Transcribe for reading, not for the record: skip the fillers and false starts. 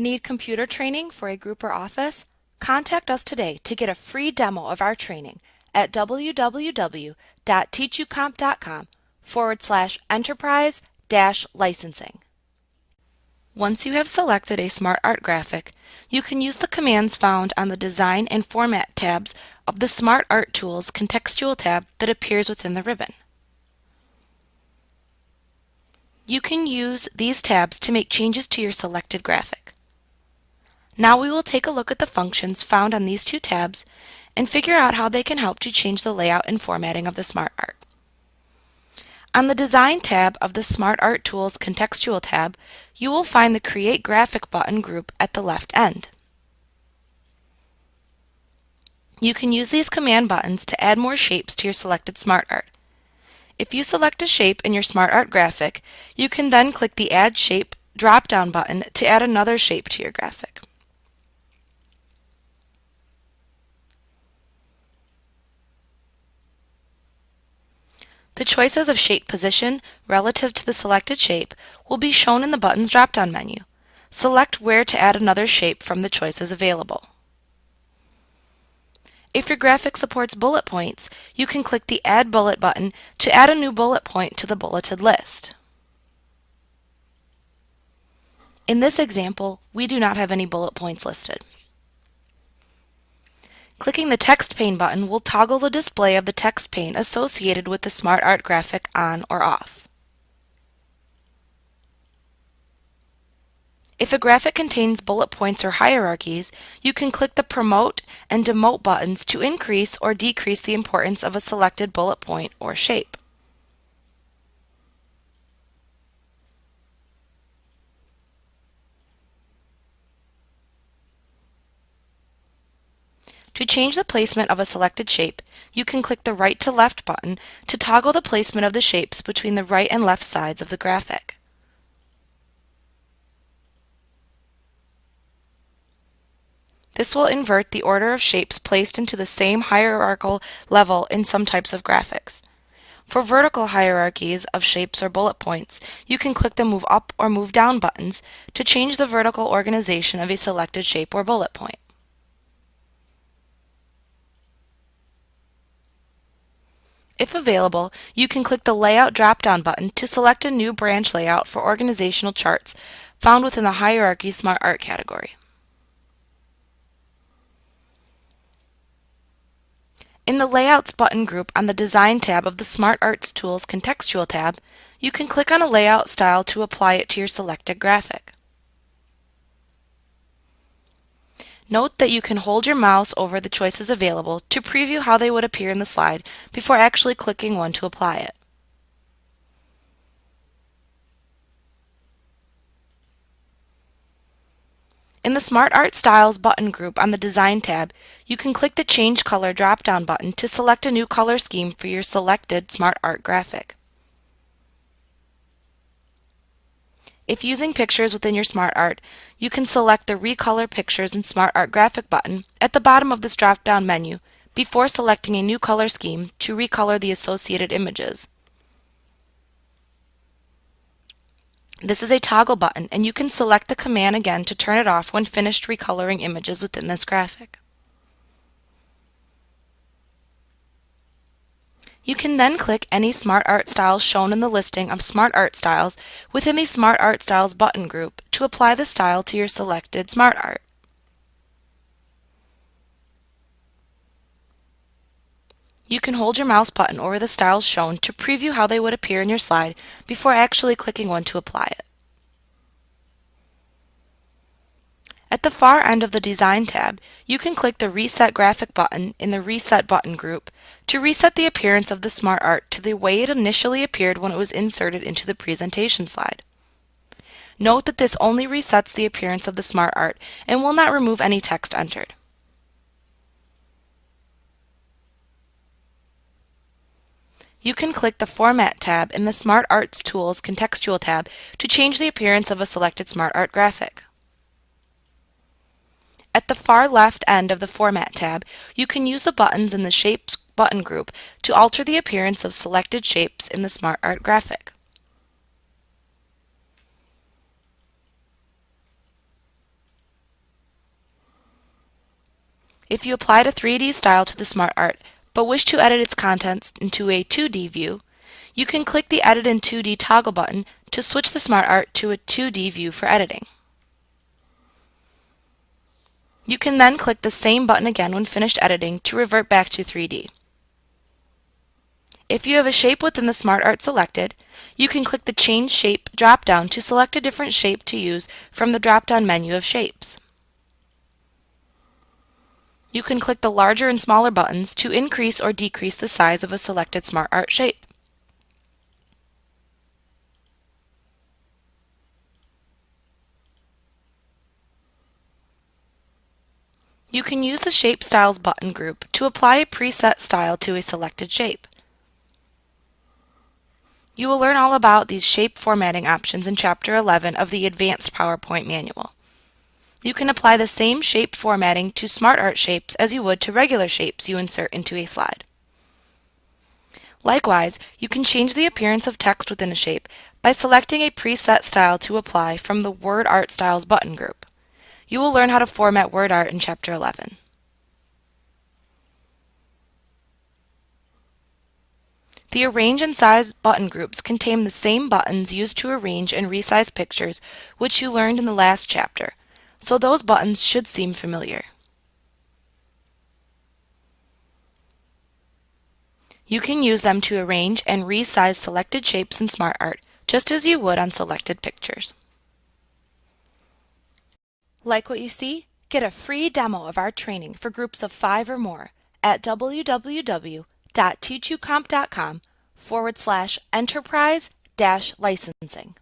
Need computer training for a group or office? Contact us today to get a free demo of our training at www.teachucomp.com/enterprise-licensing. Once you have selected a SmartArt graphic, you can use the commands found on the Design and Format tabs of the SmartArt Tools contextual tab that appears within the ribbon. You can use these tabs to make changes to your selected graphic. Now we will take a look at the functions found on these two tabs and figure out how they can help to change the layout and formatting of the SmartArt. On the Design tab of the SmartArt Tools contextual tab, you will find the Create Graphic button group at the left end. You can use these command buttons to add more shapes to your selected SmartArt. If you select a shape in your SmartArt graphic, you can then click the Add Shape drop-down button to add another shape to your graphic. The choices of shape position relative to the selected shape will be shown in the button's drop-down menu. Select where to add another shape from the choices available. If your graphic supports bullet points, you can click the Add Bullet button to add a new bullet point to the bulleted list. In this example, we do not have any bullet points listed. Clicking the Text Pane button will toggle the display of the text pane associated with the SmartArt graphic on or off. If a graphic contains bullet points or hierarchies, you can click the Promote and Demote buttons to increase or decrease the importance of a selected bullet point or shape. To change the placement of a selected shape, you can click the Right to Left button to toggle the placement of the shapes between the right and left sides of the graphic. This will invert the order of shapes placed into the same hierarchical level in some types of graphics. For vertical hierarchies of shapes or bullet points, you can click the Move Up or Move Down buttons to change the vertical organization of a selected shape or bullet point. If available, you can click the Layout drop-down button to select a new branch layout for organizational charts found within the Hierarchy SmartArt category. In the Layouts button group on the Design tab of the SmartArt Tools contextual tab, you can click on a layout style to apply it to your selected graphic. Note that you can hold your mouse over the choices available to preview how they would appear in the slide before actually clicking one to apply it. In the SmartArt Styles button group on the Design tab, you can click the Change Color drop-down button to select a new color scheme for your selected SmartArt graphic. If using pictures within your SmartArt, you can select the Recolor Pictures in SmartArt Graphic button at the bottom of this drop-down menu before selecting a new color scheme to recolor the associated images. This is a toggle button, and you can select the command again to turn it off when finished recoloring images within this graphic. You can then click any SmartArt styles shown in the listing of SmartArt styles within the SmartArt Styles button group to apply the style to your selected SmartArt. You can hold your mouse button over the styles shown to preview how they would appear in your slide before actually clicking one to apply it. At the far end of the Design tab, you can click the Reset Graphic button in the Reset button group to reset the appearance of the SmartArt to the way it initially appeared when it was inserted into the presentation slide. Note that this only resets the appearance of the SmartArt and will not remove any text entered. You can click the Format tab in the SmartArt Tools contextual tab to change the appearance of a selected SmartArt graphic. At the far left end of the Format tab, you can use the buttons in the Shapes button group to alter the appearance of selected shapes in the SmartArt graphic. If you applied a 3D style to the SmartArt but wish to edit its contents into a 2D view, you can click the Edit in 2D toggle button to switch the SmartArt to a 2D view for editing. You can then click the same button again when finished editing to revert back to 3D. If you have a shape within the SmartArt selected, you can click the Change Shape drop-down to select a different shape to use from the drop-down menu of shapes. You can click the larger and smaller buttons to increase or decrease the size of a selected SmartArt shape. You can use the Shape Styles button group to apply a preset style to a selected shape. You will learn all about these shape formatting options in Chapter 11 of the Advanced PowerPoint Manual. You can apply the same shape formatting to SmartArt shapes as you would to regular shapes you insert into a slide. Likewise, you can change the appearance of text within a shape by selecting a preset style to apply from the Word Art Styles button group. You will learn how to format word art in Chapter 11. The Arrange and Size button groups contain the same buttons used to arrange and resize pictures which you learned in the last chapter, so those buttons should seem familiar. You can use them to arrange and resize selected shapes in SmartArt just as you would on selected pictures. Like what you see? Get a free demo of our training for groups of 5 or more at www.teachucomp.com/enterprise-licensing.